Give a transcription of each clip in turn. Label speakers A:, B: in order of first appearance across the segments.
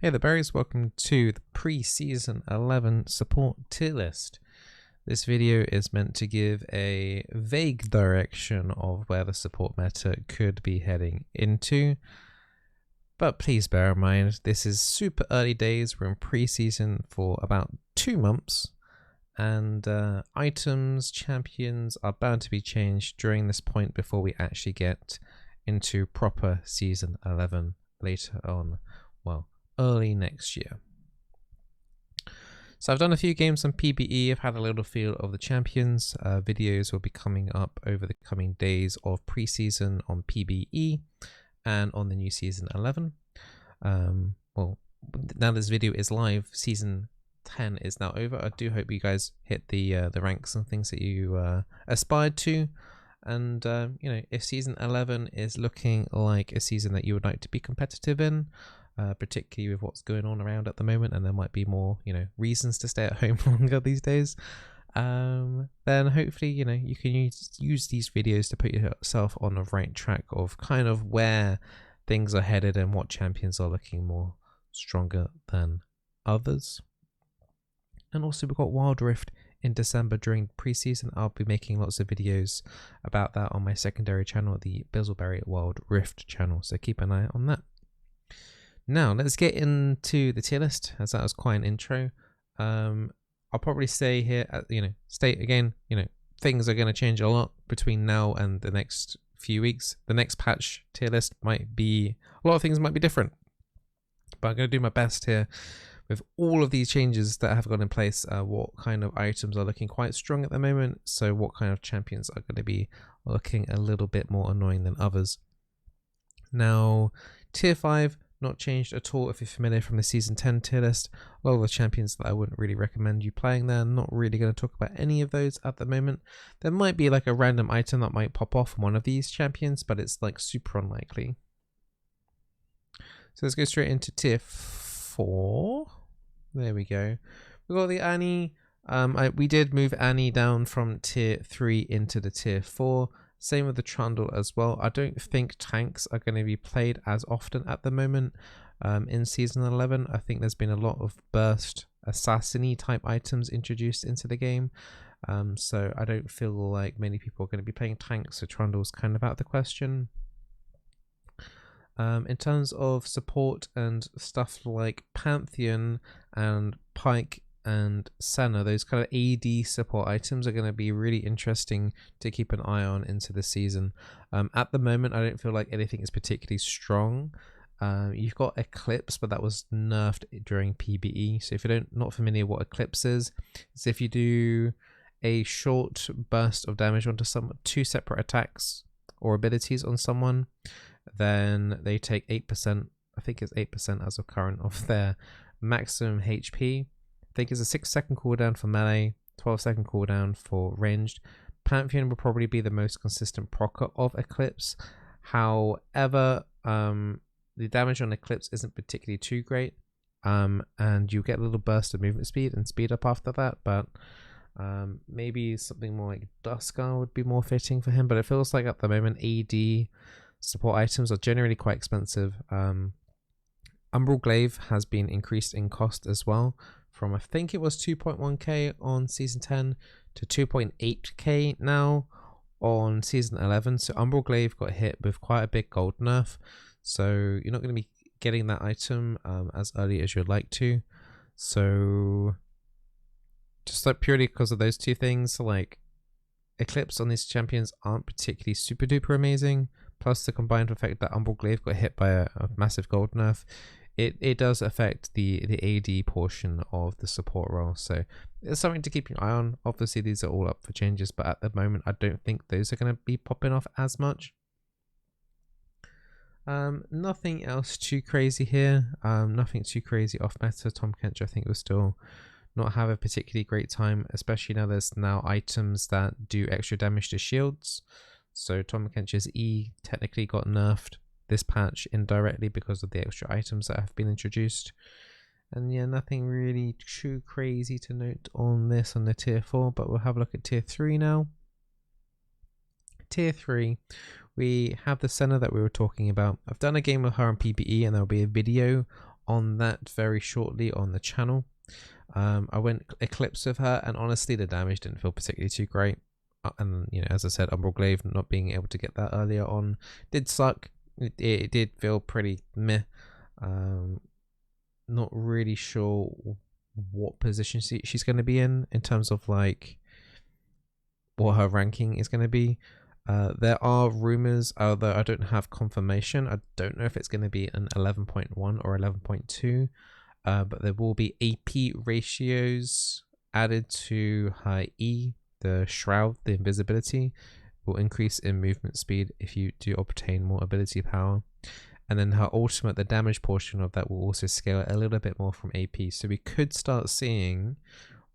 A: Hey there berries, welcome to the pre-season 11 support tier list. This video is meant to give a vague direction of where the support meta could be heading into. But please bear in mind, this is super early days, we're in pre-season for about 2 months. And items, champions are bound to be changed during this point before we actually get into proper season 11 later on, well, early next year. So I've done a few games on PBE, I've had a little feel of the champions. Videos will be coming up over the coming days of preseason on PBE and on the new season 11. Well, now this video is live, season 10 is now over. I do hope you guys hit the ranks and things that you aspired to. And you know, if season 11 is looking like a season that you would like to be competitive in, particularly with what's going on around at the moment, and there might be more, you know, reasons to stay at home longer these days, then hopefully, you know, you can use these videos to put yourself on the right track of kind of where things are headed and what champions are looking more stronger than others. And also we've got Wild Rift in December during preseason. I'll be making lots of videos about that on my secondary channel, the Bizzleberry Wild Rift channel, so keep an eye on that. Now let's get into the tier list, as that was quite an intro. I'll probably say here, state again, you know, things are going to change a lot between now and the next few weeks. The next patch tier list might be, a lot of things might be different, but I'm going to do my best here with all of these changes that have gone in place. What kind of items are looking quite strong at the moment, so what kind of champions are going to be looking a little bit more annoying than others. Now tier 5 not changed at all if you're familiar from the season 10 tier list. A lot of the champions that I wouldn't really recommend you playing there. Not really going to talk about any of those at the moment. There might be like a random item that might pop off from one of these champions, but it's like super unlikely. So let's go straight into tier 4. There we go. We got the Annie. We did move Annie down from tier 3 into the tier 4. Same with the Trundle as well. I don't think tanks are going to be played as often at the moment in season 11. I think there's been a lot of burst assassin-y type items introduced into the game. So I don't feel like many people are going to be playing tanks, so Trundle's kind of out of the question. In terms of support and stuff like Pantheon and Pike and Senna, those kind of AD support items are going to be really interesting to keep an eye on into the season. At the moment, I don't feel like anything is particularly strong. You've got Eclipse, but that was nerfed during PBE. So if you're not familiar what Eclipse is, it's if you do a short burst of damage onto two separate attacks or abilities on someone, then they take 8%, I think it's 8% as of current, of their maximum HP. I think it's a 6-second cooldown for melee, 12-second cooldown for ranged. Pantheon will probably be the most consistent procer of Eclipse. However, the damage on Eclipse isn't particularly too great, and you get a little burst of movement speed and speed up after that, but maybe something more like Duskar would be more fitting for him. But it feels like at the moment AD support items are generally quite expensive. Umbral Glaive has been increased in cost as well, from I think it was 2.1k on season 10 to 2.8k now on season 11. So Umbral Glaive got hit with quite a big gold nerf, so you're not going to be getting that item as early as you'd like to. So just like purely because of those two things, like Eclipse on these champions aren't particularly super duper amazing, plus the combined effect that Umbral Glaive got hit by a massive gold nerf, it does affect the AD portion of the support role. So it's something to keep your eye on. Obviously these are all up for changes, but at the moment I don't think those are going to be popping off as much. Nothing else too crazy here. Nothing too crazy off meta. Tom Kench I think will still not have a particularly great time, especially now there's items that do extra damage to shields. So Tom Kench's E technically got nerfed this patch indirectly because of the extra items that have been introduced. And yeah, nothing really too crazy to note on this on the tier 4, but we'll have a look at tier 3 now. Tier 3, we have the Senna that we were talking about. I've done a game with her on PBE and there'll be a video on that very shortly on the channel. I went Eclipse with her, and honestly the damage didn't feel particularly too great. And you know, as I said, Umbral Glaive not being able to get that earlier on did suck. It did feel pretty meh. Not really sure what position she's going to be in terms of like what her ranking is going to be. There are rumors, although I don't have confirmation. I don't know if it's going to be an 11.1 or 11.2, but there will be AP ratios added to her E. The Shroud, the invisibility, will increase in movement speed if you do obtain more ability power. And then her ultimate, the damage portion of that, will also scale a little bit more from AP. So we could start seeing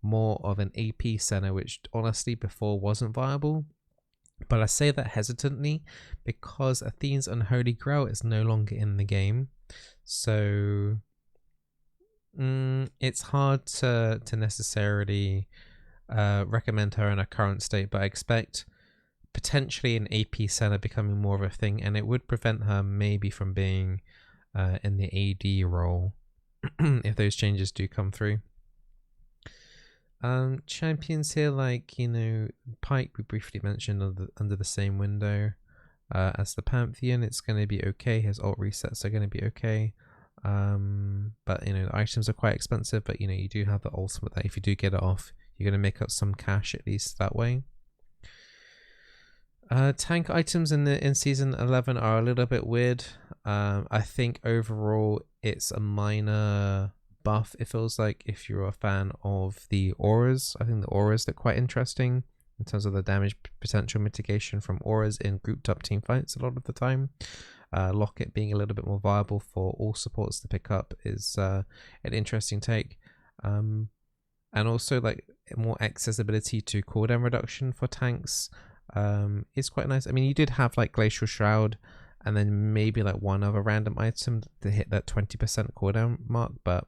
A: more of an AP center, which honestly before wasn't viable. But I say that hesitantly because Athene's Unholy Grail is no longer in the game. So it's hard to necessarily recommend her in her current state, but I expect potentially an AP center becoming more of a thing, and it would prevent her maybe from being in the AD role if those changes do come through. Champions here, like, you know, Pike we briefly mentioned under the same window as the Pantheon. It's going to be okay. His ult resets are going to be okay. But you know, the items are quite expensive, but you know, you do have the ultimate that if you do get it off, you're going to make up some cash at least that way. Tank items in season 11 are a little bit weird. I think overall it's a minor buff. It feels like if you're a fan of the auras, I think the auras look quite interesting in terms of the damage potential mitigation from auras in grouped up team fights a lot of the time. Locket being a little bit more viable for all supports to pick up is an interesting take. And also like more accessibility to cooldown reduction for tanks is quite nice. I mean, you did have like Glacial Shroud and then maybe like one other random item to hit that 20% cooldown mark, but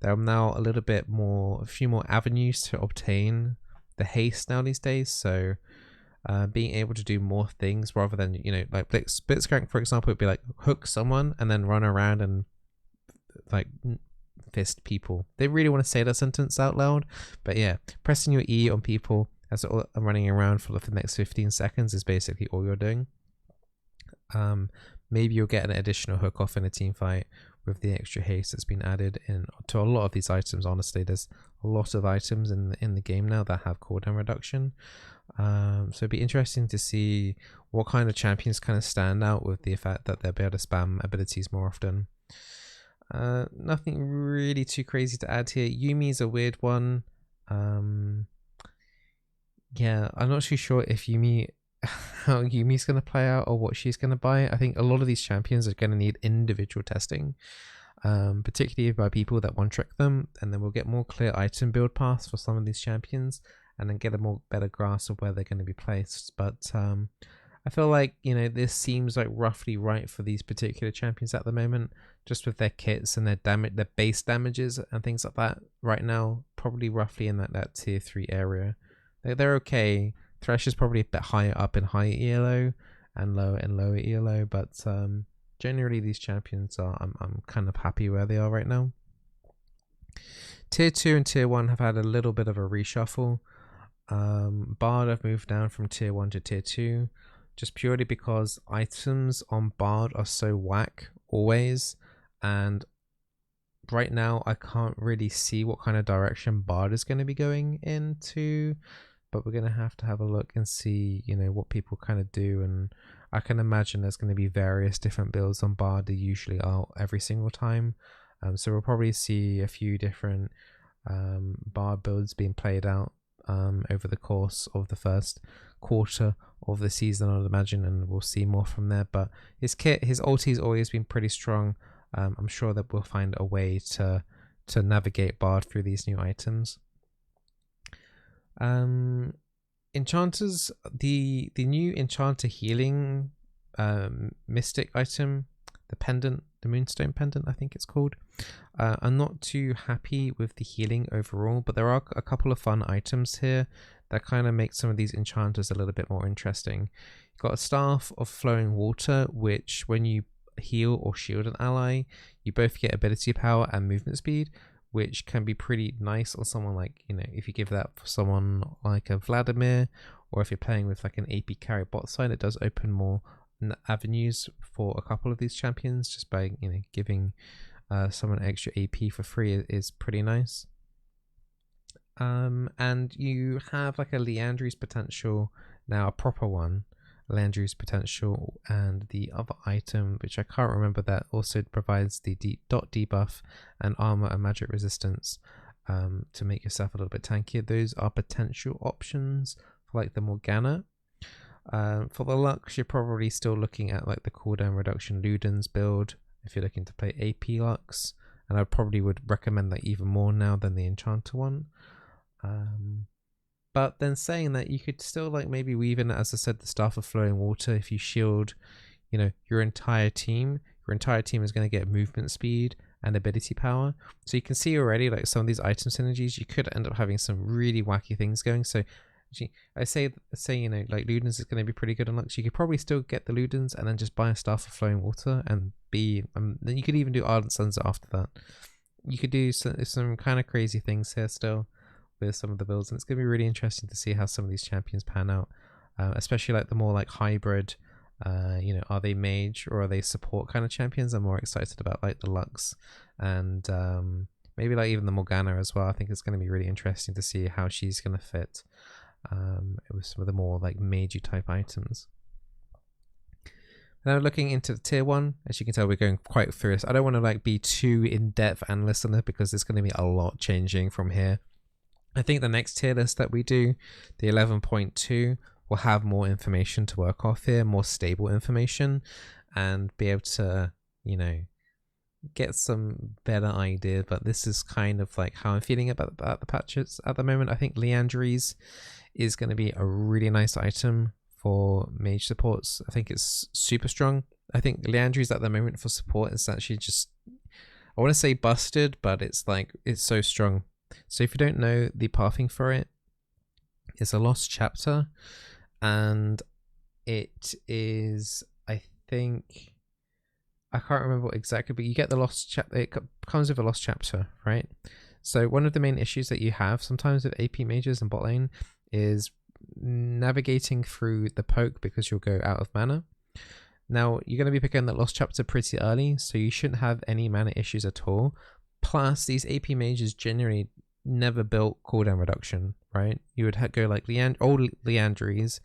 A: there are now a little bit more, a few more avenues to obtain the haste now these days. So being able to do more things rather than, you know, like Blitzcrank for example would be like hook someone and then run around and like fist people. They really want to say that sentence out loud, but yeah, pressing your E on people as they're running around for the next 15 seconds is basically all you're doing. Maybe you'll get an additional hook off in a team fight with the extra haste that's been added in to a lot of these items. Honestly, there's a lot of items in the game now that have cooldown reduction. So it'd be interesting to see what kind of champions kind of stand out with the fact that they'll be able to spam abilities more often. Nothing really too crazy to add here. Yumi's a weird one. Yeah, I'm not too sure if how Yumi's going to play out or what she's going to buy. I think a lot of these champions are going to need individual testing, particularly by people that one-trick them, and then we'll get more clear item build paths for some of these champions and then get a more better grasp of where they're going to be placed. But I feel like, you know, this seems like roughly right for these particular champions at the moment, just with their kits and their damage, their base damages and things like that right now, probably roughly in that tier 3 area. They're okay. Thresh is probably a bit higher up in higher ELO and lower in lower ELO, but generally these champions are, I'm kind of happy where they are right now. Tier 2 and Tier 1 have had a little bit of a reshuffle. Bard have moved down from Tier 1 to Tier 2 just purely because items on Bard are so whack always, and right now I can't really see what kind of direction Bard is going to be going into, but we're going to have a look and see, you know, what people kind of do. And I can imagine there's going to be various different builds on Bard. They usually are every single time. So we'll probably see a few different Bard builds being played out over the course of the first quarter of the season, I'd imagine, and we'll see more from there. But his kit, his ulti's always been pretty strong. I'm sure that we'll find a way to navigate Bard through these new items. Enchanters, the new enchanter healing mystic item, the pendant, the moonstone pendant I think it's called, I'm not too happy with the healing overall, but there are a couple of fun items here that kind of make some of these enchanters a little bit more interesting. You've got a staff of flowing water, which when you heal or shield an ally, you both get ability power and movement speed, which can be pretty nice on someone like, you know, if you give that for someone like a Vladimir, or if you're playing with like an AP carry bot side, it does open more avenues for a couple of these champions just by, you know, giving someone extra AP for free is pretty nice. And you have like a Leandry's potential now, a proper one, Leandry's potential, and the other item, which I can't remember, that also provides the dot debuff and armor and magic resistance to make yourself a little bit tankier. Those are potential options for like the Morgana. For the Lux, you're probably still looking at like the cooldown reduction Luden's build if you're looking to play AP Lux, and I probably would recommend that even more now than the Enchanter one. But then saying that, you could still like maybe weave in, as I said, the Staff of Flowing Water. If you shield, you know, your entire team is going to get movement speed and ability power. So you can see already like some of these item synergies, you could end up having some really wacky things going. So I say, you know, like Luden's is going to be pretty good on Lux. You could probably still get the Luden's and then just buy a Staff of Flowing Water and then you could even do Ardent Suns after that. You could do some kind of crazy things here still with some of the builds, and it's going to be really interesting to see how some of these champions pan out, especially like the more like hybrid, you know, are they mage or are they support kind of champions? I'm more excited about like the Lux and maybe like even the Morgana as well. I think it's going to be really interesting to see how she's going to fit with some of the more like magey type items. Now looking into the tier 1, as you can tell, we're going quite through this. I don't want to like be too in-depth analyst on it because there's going to be a lot changing from here. I think the next tier list that we do, the 11.2, will have more information to work off here, more stable information, and be able to, you know, get some better idea. But this is kind of like how I'm feeling about the patches at the moment. I think Leandry's is going to be a really nice item for mage supports. I think it's super strong. I think Leandry's at the moment for support is actually just, I want to say busted, but it's like, it's so strong. So if you don't know, the pathing for it is a lost chapter, and it is, I think, I can't remember exactly, but you get the lost chapter. It comes with a lost chapter, right? So one of the main issues that you have sometimes with AP mages and bot lane is navigating through the poke because you'll go out of mana. Now you're going to be picking that lost chapter pretty early, so you shouldn't have any mana issues at all. Plus, these AP mages generally never built cooldown reduction, right? You would go like old Leandry's,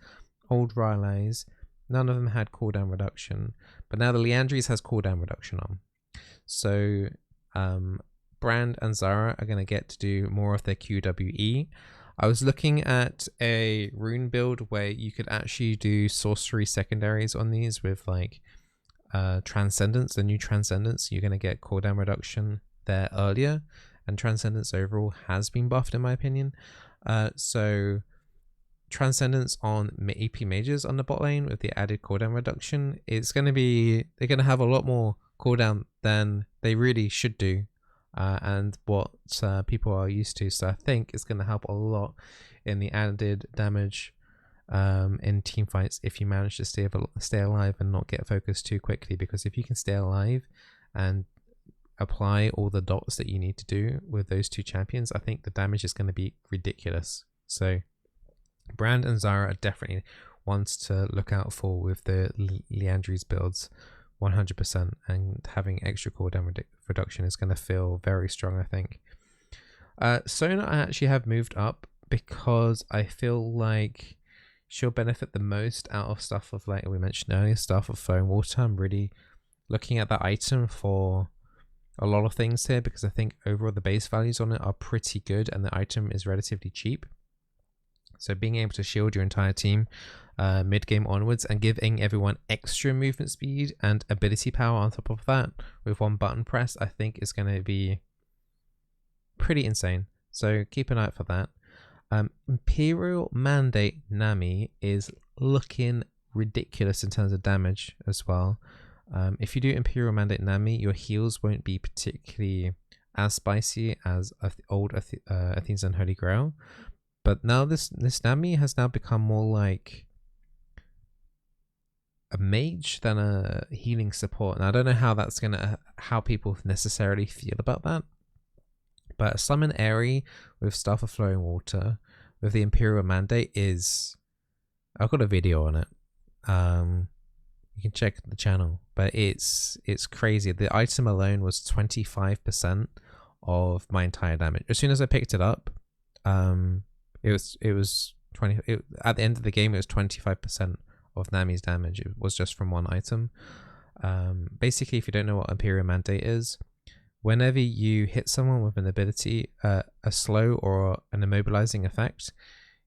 A: old Riley's, none of them had cooldown reduction, but now the Leandry's has cooldown reduction on. So Brand and Zara are going to get to do more of their QWE. I was looking at a rune build where you could actually do sorcery secondaries on these with like Transcendence, the new Transcendence. You're going to get cooldown reduction there earlier, and Transcendence overall has been buffed in my opinion. So Transcendence on AP mages on the bot lane with the added cooldown reduction, it's going to be, they're going to have a lot more cooldown than they really should do, and what people are used to. So I think it's going to help a lot in the added damage in team fights if you manage to stay alive and not get focused too quickly, because if you can stay alive and apply all the dots that you need to do with those two champions, I think the damage is going to be ridiculous. So Brand and Zara are definitely ones to look out for with the Leandry's builds 100%, and having extra cooldown reduction is going to feel very strong, I think. Sona I actually have moved up because I feel like she'll benefit the most out of stuff of, like we mentioned earlier, Staff of Flowing Water. I'm really looking at that item for a lot of things here because I think overall the base values on it are pretty good and the item is relatively cheap. So being able to shield your entire team mid-game onwards and giving everyone extra movement speed and ability power on top of that with one button press, I think is going to be pretty insane. So keep an eye out for that. Imperial Mandate Nami is looking ridiculous in terms of damage as well. If you do Imperial Mandate Nami, your heals won't be particularly as spicy as old Athena's Unholy Grail. But now this Nami has now become more like mage than a healing support. And I don't know how that's how people necessarily feel about that. But a summon Airy with Staff of Flowing Water with the Imperial Mandate is, I've got a video on it. You can check the channel, but it's crazy. The item alone was 25% of my entire damage. As soon as I picked it up, it was 20. At the end of the game, it was 25% of Nami's damage. It was just from one item. Basically, if you don't know what Imperial Mandate is, whenever you hit someone with an ability, a slow or an immobilizing effect,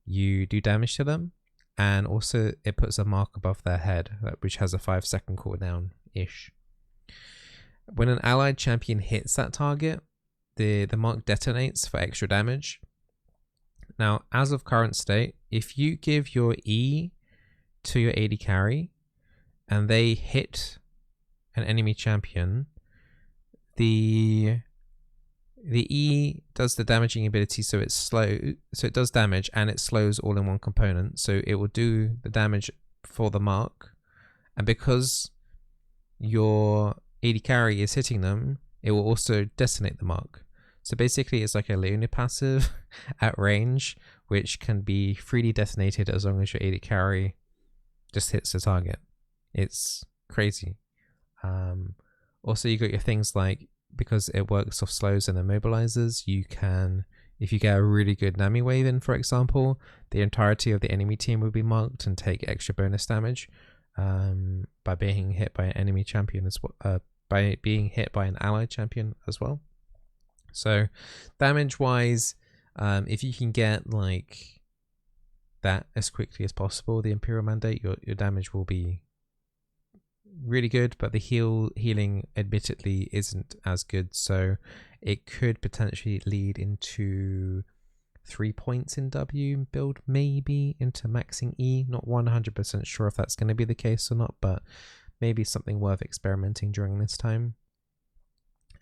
A: you do damage to them. And also it puts a mark above their head, which has a 5-second cooldown-ish. When an allied champion hits that target, the mark detonates for extra damage. Now, as of current state, if you give your E to your AD carry and they hit an enemy champion, the E does the damaging ability, so it's slow, so it does damage and it slows all in one component. So it will do the damage for the mark, and because your AD carry is hitting them, it will also detonate the mark. So basically it's like a Leonie passive at range, which can be freely detonated as long as your AD carry just hits the target. It's crazy. Also, you got your things like, because it works off slows and immobilizers, you can, if you get a really good Nami wave in, for example, the entirety of the enemy team will be marked and take extra bonus damage by being hit by an enemy champion as well, by being hit by an allied champion as well. So damage wise, if you can get like that as quickly as possible, the Imperial Mandate, your damage will be really good, but the healing admittedly isn't as good, so it could potentially lead into 3 points in W build, maybe into maxing E. Not 100% sure if that's going to be the case or not, but maybe something worth experimenting during this time.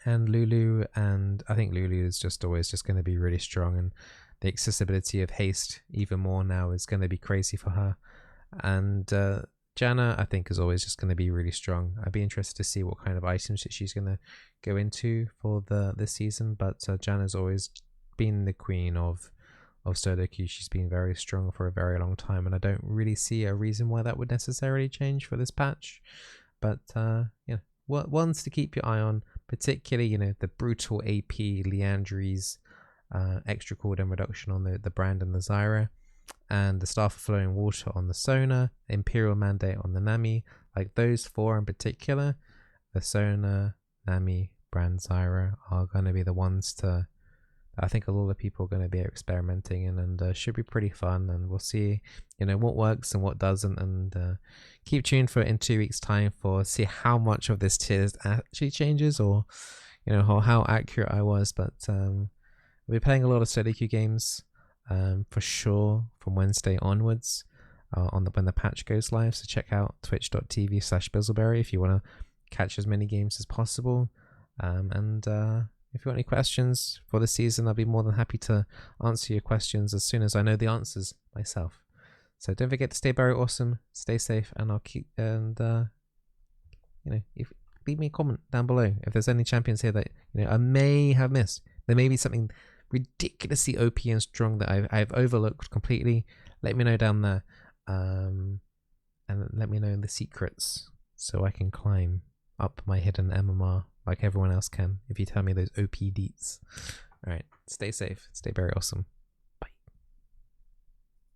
A: And Lulu, and I think Lulu is just always just going to be really strong, and the accessibility of haste even more now is going to be crazy for her. And Janna, I think, is always just going to be really strong. I'd be interested to see what kind of items that she's going to go into for this season. But Janna's always been the queen of solo queue. She's been very strong for a very long time, and I don't really see a reason why that would necessarily change for this patch. But yeah, ones to keep your eye on, particularly, you know, the brutal AP Leandri's extra cooldown reduction on the Brand and the Zyra, and the Staff of Flowing Water on the Sona, Imperial Mandate on the Nami. Like those four in particular, the Sona, Nami, Brand, Zyra, are going to be the ones to, I think a lot of people are going to be experimenting in, and should be pretty fun. And we'll see, you know, what works and what doesn't, and keep tuned for in 2 weeks time for see how much of this tier actually changes, or you know, how accurate I was. But we'll be playing a lot of solo queue games for sure from Wednesday onwards when the patch goes live. So check out twitch.tv/Bizzleberry if you want to catch as many games as possible. And if you want any questions for the season, I'll be more than happy to answer your questions as soon as I know the answers myself. So don't forget to stay very awesome, stay safe, and I'll keep, and you know, leave me a comment down below if there's any champions here that, you know, I may have missed. There may be something ridiculously OP and strong that I've overlooked completely. Let me know down there, and let me know the secrets so I can climb up my hidden MMR like everyone else can if you tell me those OP deets. Alright, stay safe, stay very awesome.